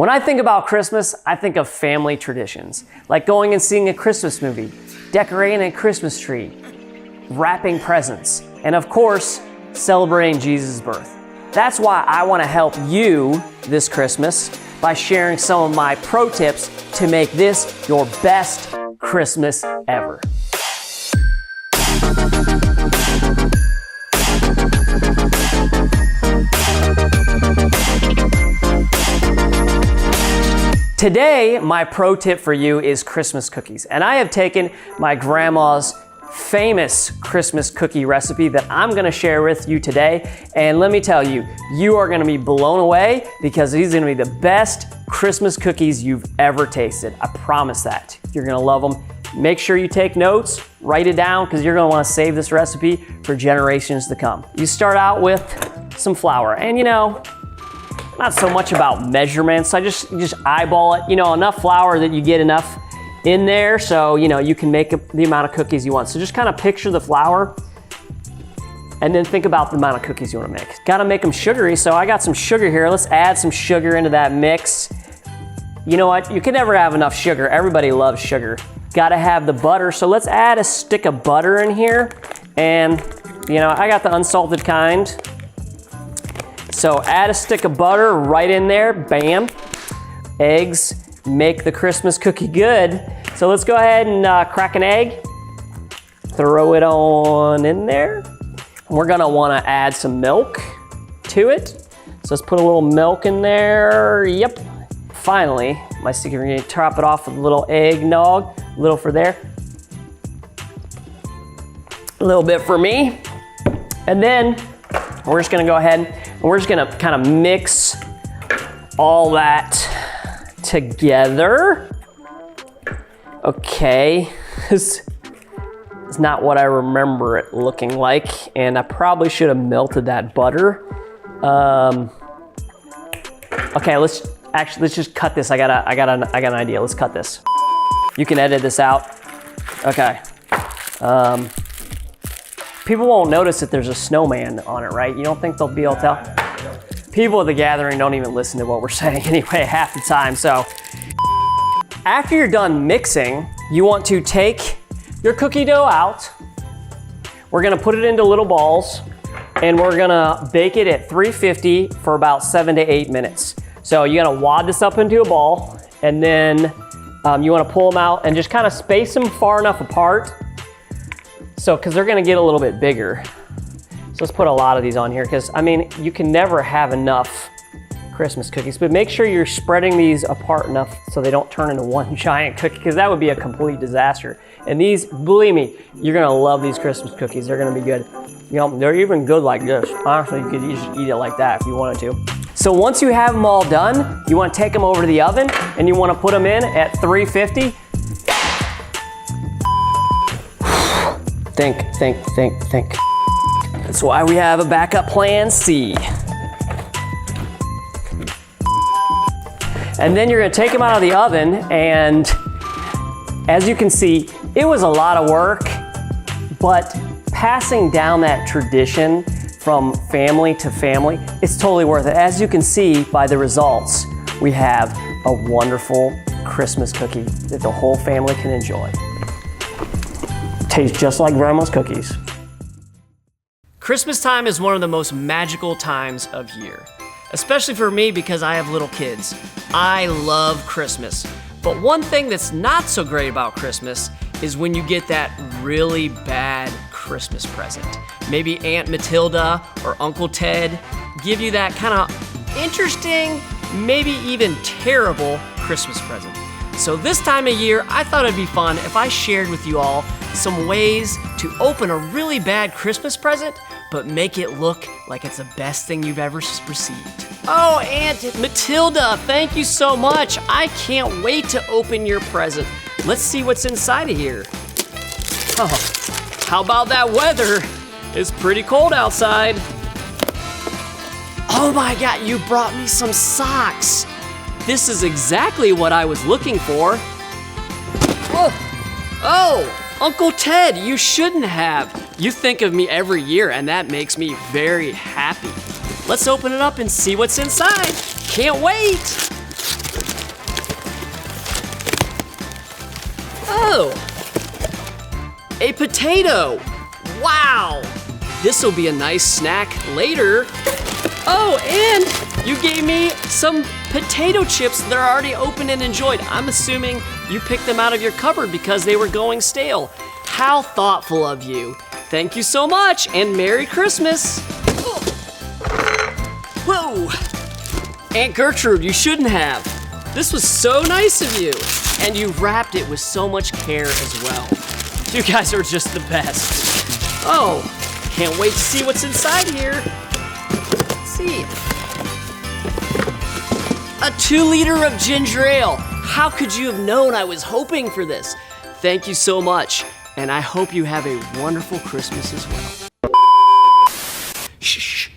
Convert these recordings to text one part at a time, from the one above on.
When I think about Christmas, I think of family traditions, like going and seeing a Christmas movie, decorating a Christmas tree, wrapping presents, and of course, celebrating Jesus' birth. That's why I want to help you this Christmas by sharing some of my pro tips to make this your best Christmas ever. Today, my pro tip for you is Christmas cookies. And I have taken my grandma's famous Christmas cookie recipe that I'm gonna share with you today. And let me tell you, you are gonna be blown away because these are gonna be the best Christmas cookies you've ever tasted. I promise that. You're gonna love them. Make sure you take notes, write it down, because you're gonna wanna save this recipe for generations to come. You start out with some flour, and you know, not so much about measurements. I just eyeball it, enough flour that you get enough in there so, you can make the amount of cookies you want. So just kind of picture the flour and then think about the amount of cookies you want to make. Got to make them sugary, so I got some sugar here. Let's add some sugar into that mix. You know what? You can never have enough sugar. Everybody loves sugar. Got to have the butter, so let's add a stick of butter in here. And, I got the unsalted kind. So add a stick of butter right in there, bam. Eggs make the Christmas cookie good. So let's go ahead and crack an egg. Throw it on in there. We're gonna wanna add some milk to it. So let's put a little milk in there, yep. Finally, my secret ingredient, top it off with a little eggnog, a little for there. A little bit for me. And then we're just gonna go ahead and we're just gonna kind of mix all that together. Okay, this is not what I remember it looking like, and I probably should have melted that butter. Okay, let's just cut this. I got an idea. Let's cut this. You can edit this out. Okay. People won't notice that there's a snowman on it, right? You don't think they'll be able to tell? People at the gathering don't even listen to what we're saying anyway half the time, so. After you're done mixing, you want to take your cookie dough out. We're gonna put it into little balls, and we're gonna bake it at 350 for about 7 to 8 minutes. So you're gonna wad this up into a ball, and then you wanna pull them out and just kind of space them far enough apart. So, because they're gonna get a little bit bigger. So let's put a lot of these on here, because you can never have enough Christmas cookies, but make sure you're spreading these apart enough so they don't turn into one giant cookie, because that would be a complete disaster. And these, believe me, you're gonna love these Christmas cookies. They're gonna be good. They're even good like this. Honestly, you could just eat it like that if you wanted to. So once you have them all done, you wanna take them over to the oven, and you wanna put them in at 350. Think. That's why we have a backup plan C. And then you're gonna take them out of the oven, and as you can see, it was a lot of work, but passing down that tradition from family to family, it's totally worth it. As you can see by the results, we have a wonderful Christmas cookie that the whole family can enjoy. Tastes just like grandma's cookies. Christmas time is one of the most magical times of year, especially for me because I have little kids. I love Christmas, but one thing that's not so great about Christmas is when you get that really bad Christmas present. Maybe Aunt Matilda or Uncle Ted give you that kind of interesting, maybe even terrible Christmas present. So this time of year, I thought it'd be fun if I shared with you all some ways to open a really bad Christmas present, but make it look like it's the best thing you've ever received. Oh, Aunt Matilda, thank you so much. I can't wait to open your present. Let's see what's inside of here. Oh, how about that weather? It's pretty cold outside. Oh my God, you brought me some socks. This is exactly what I was looking for. Oh, Uncle Ted, you shouldn't have. You think of me every year, and that makes me very happy. Let's open it up and see what's inside. Can't wait. Oh, a potato. Wow, this will be a nice snack later. Oh, and you gave me some potato chips that are already opened and enjoyed. I'm assuming you picked them out of your cupboard because they were going stale. How thoughtful of you. Thank you so much, and Merry Christmas. Whoa. Aunt Gertrude, you shouldn't have. This was so nice of you. And you wrapped it with so much care as well. You guys are just the best. Oh, can't wait to see what's inside here. Let's see. A 2-liter of ginger ale. How could you have known I was hoping for this? Thank you so much, and I hope you have a wonderful Christmas as well. Shh.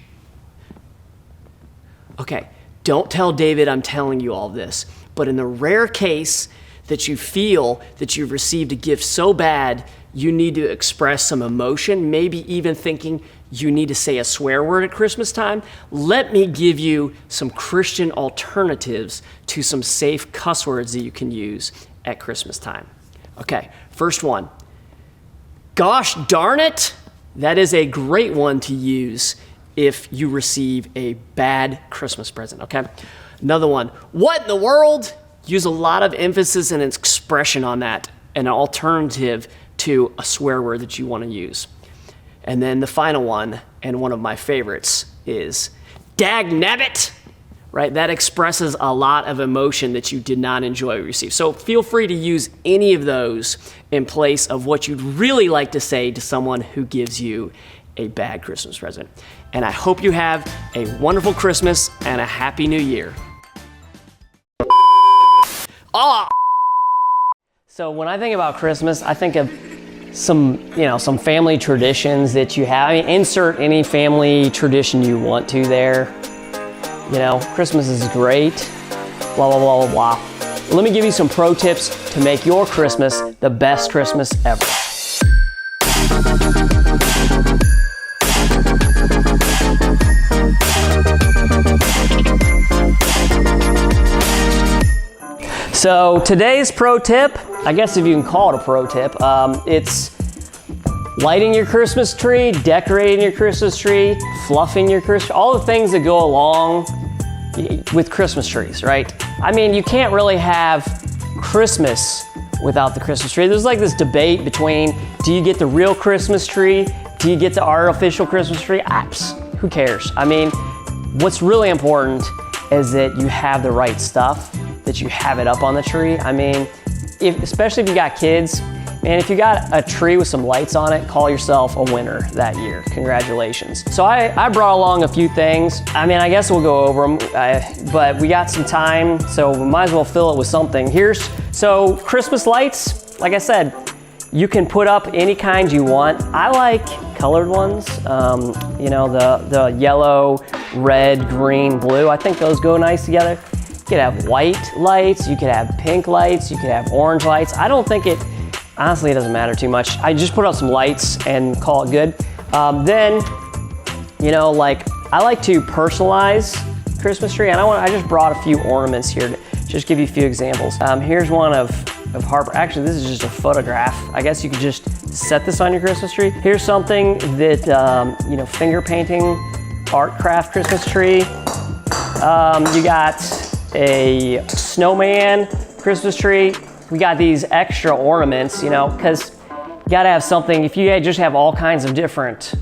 Okay, don't tell David I'm telling you all this, but in the rare case that you feel that you've received a gift so bad you need to express some emotion, maybe even thinking you need to say a swear word at Christmas time, let me give you some Christian alternatives to some safe cuss words that you can use at Christmas time. Okay, first one. Gosh darn it! That is a great one to use if you receive a bad Christmas present, okay? Another one. What in the world? Use a lot of emphasis and expression on that, an alternative to a swear word that you want to use. And then the final one, and one of my favorites, is dagnabbit, right? That expresses a lot of emotion that you did not enjoy receive. So feel free to use any of those in place of what you'd really like to say to someone who gives you a bad Christmas present. And I hope you have a wonderful Christmas and a Happy New Year. Oh. So when I think about Christmas, I think of some family traditions that you have. I mean, insert any family tradition you want to there. You know, Christmas is great, blah, blah, blah, blah, blah. Let me give you some pro tips to make your Christmas the best Christmas ever. So today's pro tip, I guess if you can call it a pro tip, it's lighting your Christmas tree, decorating your Christmas tree, fluffing your Christmas, all the things that go along with Christmas trees, right? I mean, you can't really have Christmas without the Christmas tree. There's like this debate between, do you get the real Christmas tree? Do you get the artificial Christmas tree? Who cares? I mean, what's really important is that you have the right stuff, that you have it up on the tree. I mean, especially if you got kids, man, if you got a tree with some lights on it, call yourself a winner that year. Congratulations. So I brought along a few things. I mean, I guess we'll go over them, but we got some time, so we might as well fill it with something. So Christmas lights, like I said, you can put up any kind you want. I like colored ones, you know, the yellow, red, green, blue. I think those go nice together. You could have white lights, you could have pink lights, you could have orange lights. I don't think honestly, it doesn't matter too much. I just put out some lights and call it good. Then, you know, like I like to personalize Christmas tree, and I just brought a few ornaments here to just give you a few examples. Here's one of Harper. Actually, this is just a photograph. I guess you could just set this on your Christmas tree. Here's something that, you know, finger painting, art craft Christmas tree. You got a snowman Christmas tree. We got these extra ornaments, you know, because you gotta have something. If you just have all kinds of different,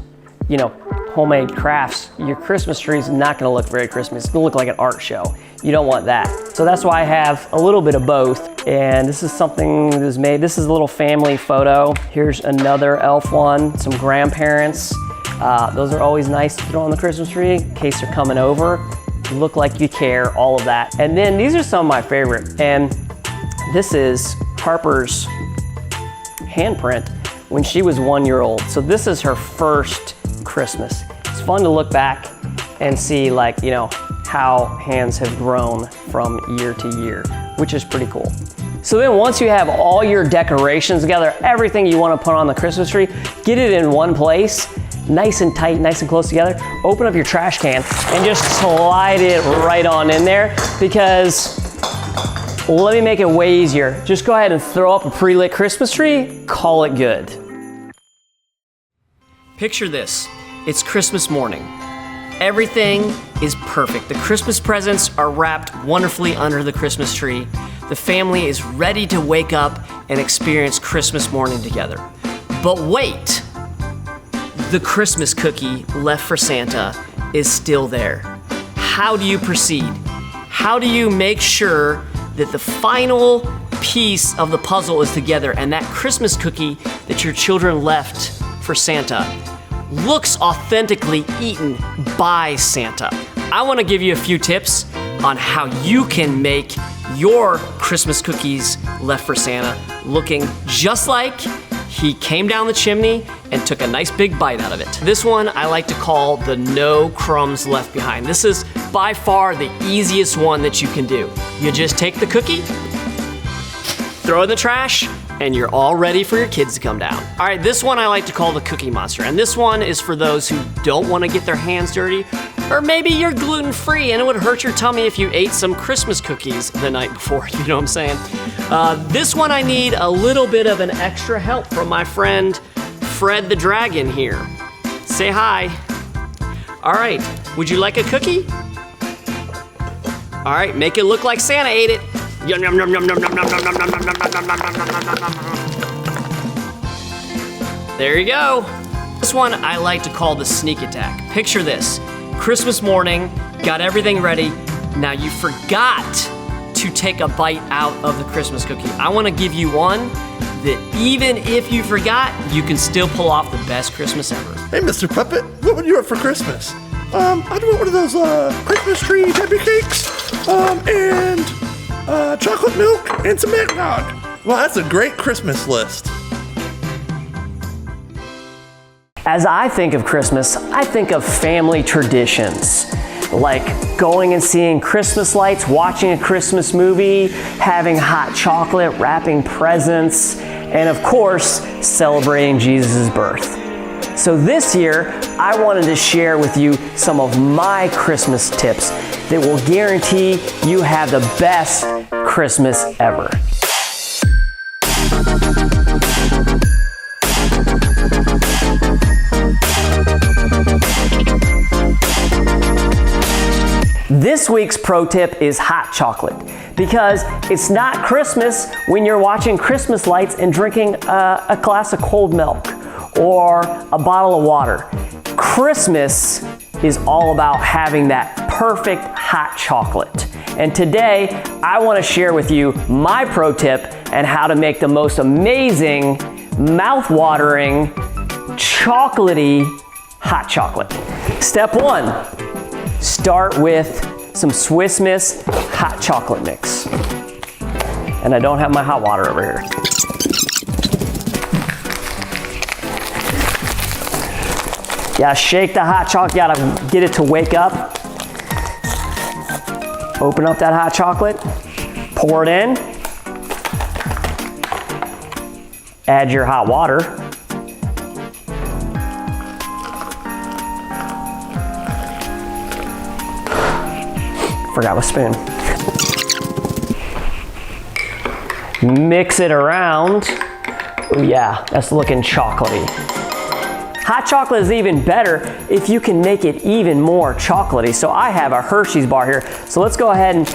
you know, homemade crafts, your Christmas tree is not gonna look very Christmas. It's gonna look like an art show. You don't want that. So that's why I have a little bit of both. And this is something that was made. This is a little family photo. Here's another elf one, some grandparents. Those are always nice to throw on the Christmas tree in case they're coming over. You look like you care, all of that. And then these are some of my favorite. And this is Harper's handprint when she was 1 year old. So this is her first Christmas. It's fun to look back and see, like, you know, how hands have grown from year to year, which is pretty cool. So then once you have all your decorations together, everything you want to put on the Christmas tree, get it in one place, nice and tight, nice and close together. Open up your trash can and just slide it right on in there, because let me make it way easier. Just go ahead and throw up a pre-lit Christmas tree, call it good. Picture this, it's Christmas morning. Everything is perfect. The Christmas presents are wrapped wonderfully under the Christmas tree. The family is ready to wake up and experience Christmas morning together. But wait, the Christmas cookie left for Santa is still there. How do you proceed? How do you make sure that the final piece of the puzzle is together and that Christmas cookie that your children left for Santa looks authentically eaten by Santa? I want to give you a few tips on how you can make your Christmas cookies left for Santa looking just like he came down the chimney and took a nice big bite out of it. This one I like to call the no crumbs left behind. This is by far the easiest one that you can do. You just take the cookie, throw it in the trash, and you're all ready for your kids to come down. All right, this one I like to call the Cookie Monster. And this one is for those who don't want to get their hands dirty, or maybe you're gluten-free and it would hurt your tummy if you ate some Christmas cookies the night before, you know what I'm saying? This one I need a little bit of an extra help from my friend Fred the Dragon here. Say hi. All right, would you like a cookie? All right, make it look like Santa ate it. Yum, yum, yum, yum, yum, yum, yum, yum, yum, yum, yum, yum, yum. There you go. This one I like to call the sneak attack. Picture this, Christmas morning, got everything ready. Now you forgot to take a bite out of the Christmas cookie. I wanna give you one that even if you forgot, you can still pull off the best Christmas ever. Hey, Mr. Puppet, what would you want for Christmas? I want one of those Christmas tree happy cakes, and chocolate milk and some eggnog. Well, that's a great Christmas list. As I think of Christmas, I think of family traditions, like going and seeing Christmas lights, watching a Christmas movie, having hot chocolate, wrapping presents, and of course, celebrating Jesus' birth. So this year, I wanted to share with you some of my Christmas tips that will guarantee you have the best Christmas ever. This week's pro tip is hot chocolate, because it's not Christmas when you're watching Christmas lights and drinking a glass of cold milk or a bottle of water. Christmas is all about having that perfect hot chocolate. And today, I want to share with you my pro tip and how to make the most amazing, mouth-watering, chocolatey hot chocolate. Step one, start with some Swiss Miss hot chocolate mix. And I don't have my hot water over here. You gotta shake the hot chocolate, you gotta get it to wake up. Open up that hot chocolate, pour it in, add your hot water. Forgot my spoon. Mix it around. Oh yeah, that's looking chocolatey. Hot chocolate is even better if you can make it even more chocolatey. So I have a Hershey's bar here. So let's go ahead and,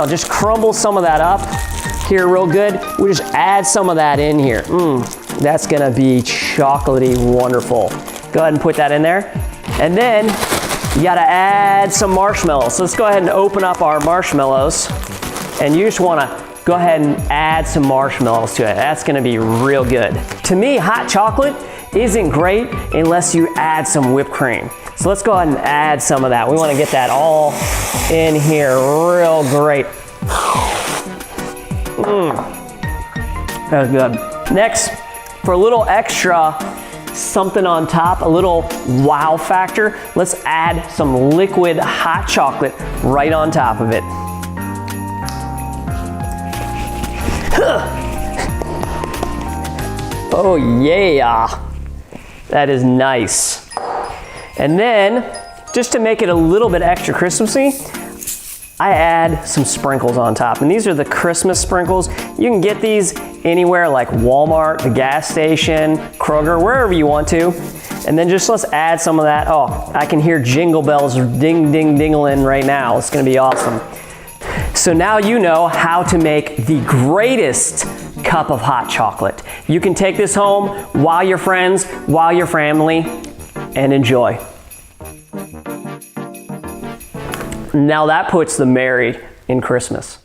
just crumble some of that up here real good. We just add some of that in here. That's gonna be chocolatey wonderful. Go ahead and put that in there. And then you gotta add some marshmallows. So let's go ahead and open up our marshmallows. And you just wanna go ahead and add some marshmallows to it. That's gonna be real good. To me, hot chocolate isn't great unless you add some whipped cream. So let's go ahead and add some of that. We wanna get that all in here real great. That's good. Next, for a little extra something on top, a little wow factor, let's add some liquid hot chocolate right on top of it. Oh yeah, that is nice. And then, just to make it a little bit extra Christmassy, I add some sprinkles on top. And these are the Christmas sprinkles. You can get these anywhere like Walmart, the gas station, Kroger, wherever you want to. And then just let's add some of that. Oh, I can hear jingle bells ding, ding, dingling right now. It's gonna be awesome. So now you know how to make the greatest cup of hot chocolate. You can take this home while your friends, while your family, and enjoy. Now that puts the merry in Christmas.